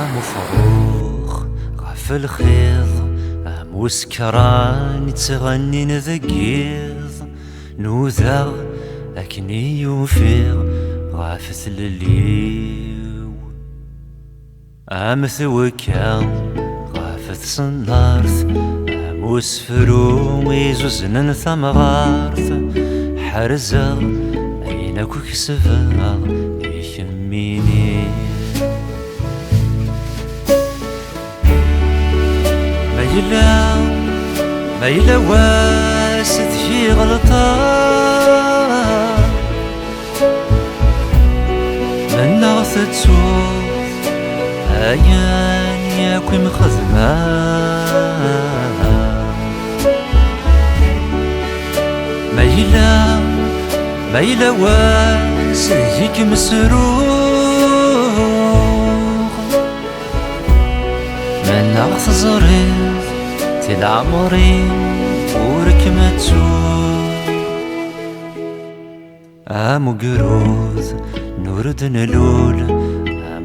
مفروخ غف الخيض مسكران يتغني نذقيض نوذا أكني يوفيغ غافث لليو مثوكا غافث صنارث مسفرو يزوزن ثمغارث حرزا أينك كسفا يشميني ما يلا واسد في غلطة من نغث تسوف أيان ياكوي مخزمة ما يلا واسد هيك مسروق من نغث زريض العمري وركمتو قروز نورد نلول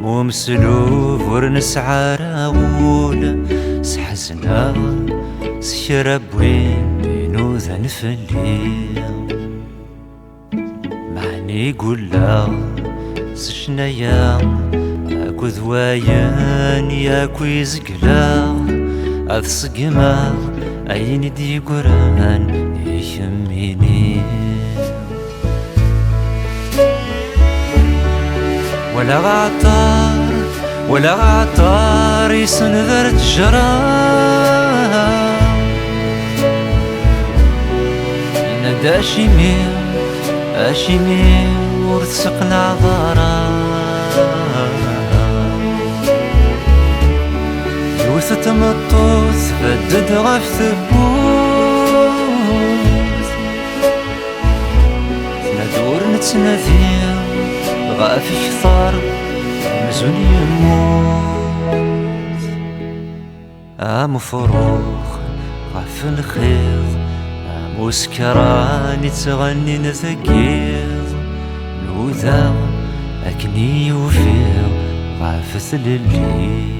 مسلوف ورنسعى راول سحزنا سشرب وين بينو ذنف الليل معني يقول لا سشنايا اكو ذوايان ياكو يزقلا أذ صقما أين دي قران يشميني ولا غعطار يسنذر تجرى ينادى أشيمي ورتسقنا عذارا تمطوث بدد غف ثبوت ندور نتناثير غافي كثار مزون يموت مفروخ غف الخيض مسكران يتغني نثقيض نوذا أكني يوفيض غافث لليل